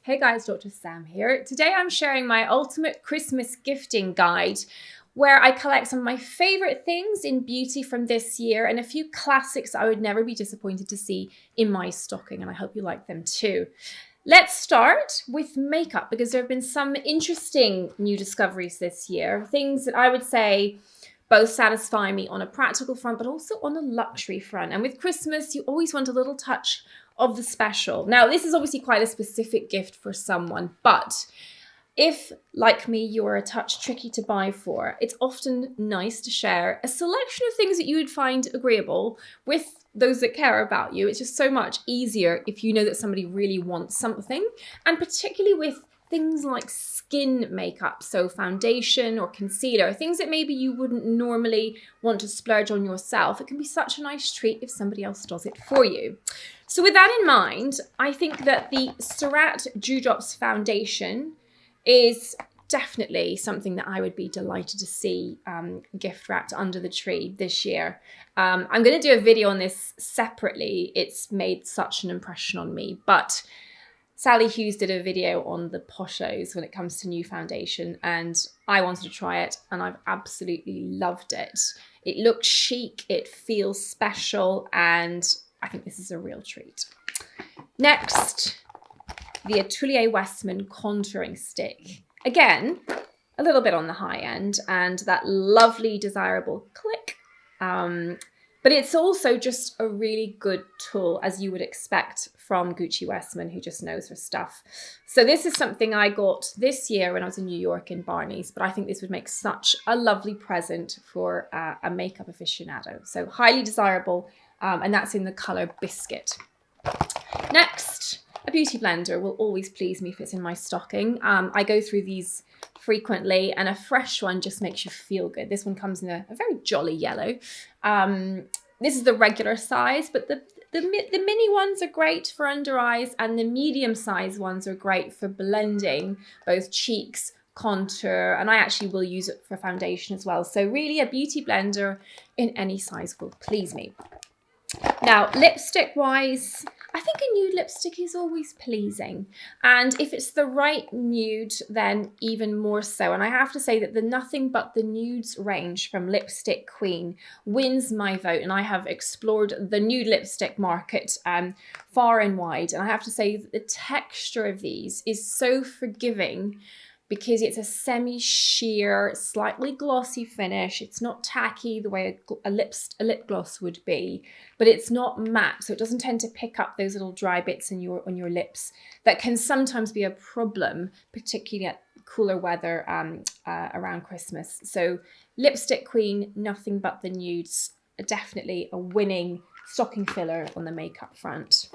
Hey guys, Dr. Sam here. Today I'm sharing my ultimate Christmas gifting guide where I collect some of my favorite things in beauty from this year and a few classics I would never be disappointed to see in my stocking, and I hope you like them too. Let's start with makeup because there have been some interesting new discoveries this year, things that I would say both satisfy me on a practical front but also on a luxury front. And with Christmas, you always want a little touch of the special. Now, this is obviously quite a specific gift for someone, but if, like me, you're a touch tricky to buy for, it's often nice to share a selection of things that you would find agreeable with those that care about you. It's just so much easier if you know that somebody really wants something, and particularly with things like skin makeup, so foundation or concealer, things that maybe you wouldn't normally want to splurge on yourself. It can be such a nice treat if somebody else does it for you. So with that in mind, I think that the Surratt Dewdrops foundation is definitely something that I would be delighted to see gift wrapped under the tree this year. I'm going to do a video on this separately. It's made such an impression on me, but Sally Hughes did a video on the poshos when it comes to new foundation, and I wanted to try it and I've absolutely loved it. It looks chic, it feels special, and I think this is a real treat. Next, the Atelier Westman contouring stick. Again, a little bit on the high end and that lovely desirable click. But it's also just a really good tool, as you would expect from Gucci Westman, who just knows her stuff. So this is something I got this year when I was in New York in Barney's, but I think this would make such a lovely present for a makeup aficionado. So highly desirable, and that's in the color Biscuit. Next, a beauty blender will always please me if it's in my stocking. I go through these frequently, and a fresh one just makes you feel good. This one comes in a very jolly yellow. This is the regular size, but the mini ones are great for under eyes, and the medium size ones are great for blending both cheeks, contour, and I actually will use it for foundation as well. So really a beauty blender in any size will please me. Now, lipstick wise, I think a nude lipstick is always pleasing, and if it's the right nude, then even more so. And I have to say that the Nothing But the Nudes range from Lipstick Queen wins my vote, and I have explored the nude lipstick market far and wide, and I have to say that the texture of these is so forgiving because it's a semi-sheer, slightly glossy finish. It's not tacky the way a lip gloss would be, but it's not matte, so it doesn't tend to pick up those little dry bits on your lips that can sometimes be a problem, particularly at cooler weather around Christmas. So Lipstick Queen, Nothing But the Nudes, definitely a winning stocking filler on the makeup front.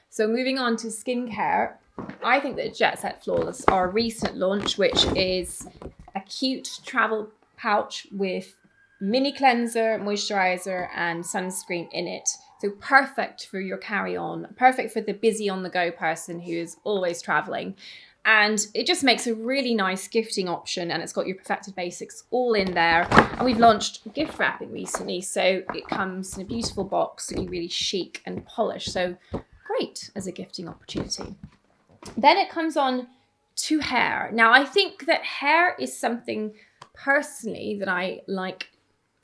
So moving on to skincare, I think that Jet Set Flawless, our recent launch, which is a cute travel pouch with mini cleanser, moisturizer, and sunscreen in it. So perfect for your carry-on, perfect for the busy on-the-go person who is always traveling. And it just makes a really nice gifting option, and it's got your Perfected Basics all in there. And we've launched gift wrapping recently, so it comes in a beautiful box, looking really chic and polished. So great as a gifting opportunity. Then it comes on to hair. Now, I think that hair is something personally that I like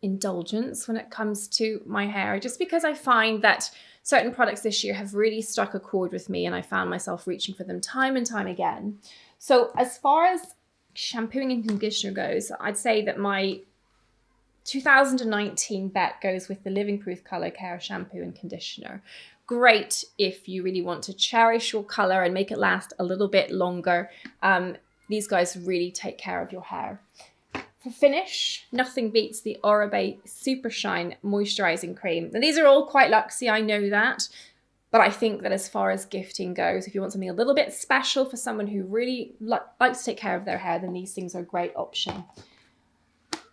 indulgence when it comes to my hair, just because I find that certain products this year have really struck a chord with me, and I found myself reaching for them time and time again. So as far as shampooing and conditioner goes, I'd say that my 2019 bet goes with the Living Proof Color Care shampoo and conditioner. Great if you really want to cherish your color and make it last a little bit longer. These guys really take care of your hair. For finish, nothing beats the Oribe Super Shine Moisturizing Cream. Now, these are all quite luxury, I know that, but I think that as far as gifting goes, if you want something a little bit special for someone who really likes to take care of their hair, then these things are a great option.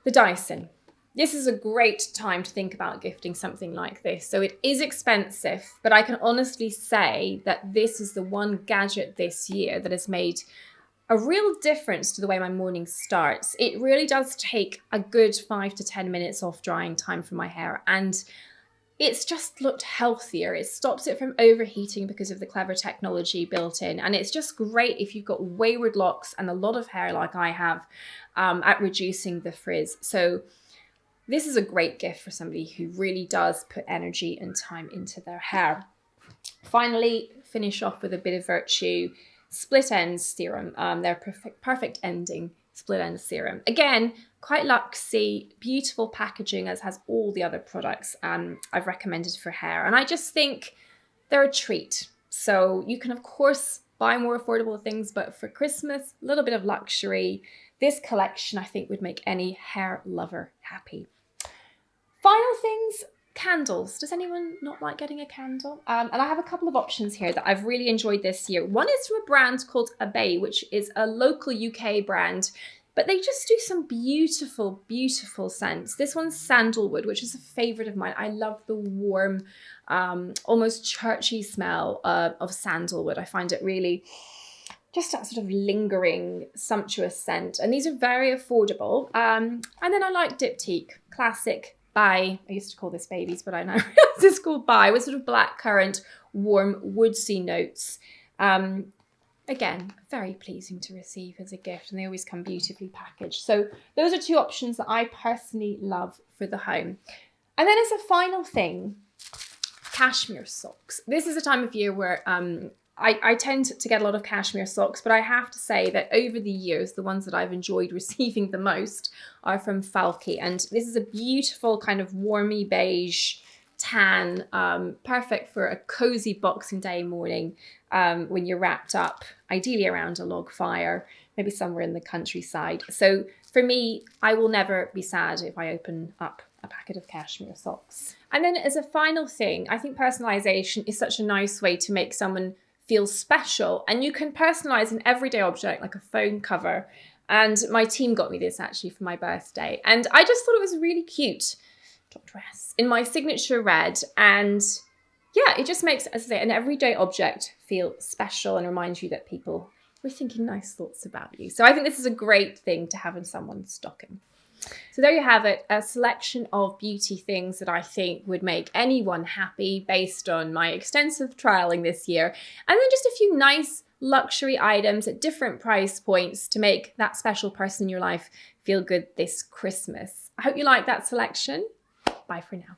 The Dyson. This is a great time to think about gifting something like this. So it is expensive, but I can honestly say that this is the one gadget this year that has made a real difference to the way my morning starts. It really does take a good 5 to 10 minutes off drying time for my hair, and it's just looked healthier. It stops it from overheating because of the clever technology built in. And it's just great if you've got wayward locks and a lot of hair like I have, at reducing the frizz. So this is a great gift for somebody who really does put energy and time into their hair. Finally, finish off with a bit of Virtue Split Ends Serum. Their perfect ending split end serum. Again, quite luxy, beautiful packaging, as has all the other products I've recommended for hair. And I just think they're a treat. So you can, of course, buy more affordable things, but for Christmas, a little bit of luxury. This collection, I think, would make any hair lover happy. Final things, candles. Does anyone not like getting a candle? And I have a couple of options here that I've really enjoyed this year. One is from a brand called Oribe, which is a local UK brand, but they just do some beautiful, beautiful scents. This one's sandalwood, which is a favorite of mine. I love the warm, almost churchy smell of sandalwood. I find it really just that sort of lingering, sumptuous scent. And these are very affordable. And then I like Teak Classic Buy. I used to call this babies, but I now realize it's called Buy, with sort of blackcurrant, warm, woodsy notes. Again, very pleasing to receive as a gift, and they always come beautifully packaged. So those are two options that I personally love for the home. And then as a final thing, cashmere socks. This is a time of year where I tend to get a lot of cashmere socks, but I have to say that over the years, the ones that I've enjoyed receiving the most are from Phonecase. And this is a beautiful kind of warmy beige tan, perfect for a cozy Boxing Day morning when you're wrapped up, ideally around a log fire, maybe somewhere in the countryside. So for me, I will never be sad if I open up a packet of cashmere socks. And then as a final thing, I think personalization is such a nice way to make someone feel special. And you can personalize an everyday object like a phone cover. And my team got me this actually for my birthday. And I just thought it was really cute. Dress in my signature red, and yeah, it just makes, as I say, an everyday object feel special and reminds you that people were thinking nice thoughts about you. So I think this is a great thing to have in someone's stocking. So there you have it, a selection of beauty things that I think would make anyone happy based on my extensive trialing this year, and then just a few nice luxury items at different price points to make that special person in your life feel good this Christmas. I hope you like that selection. Bye for now.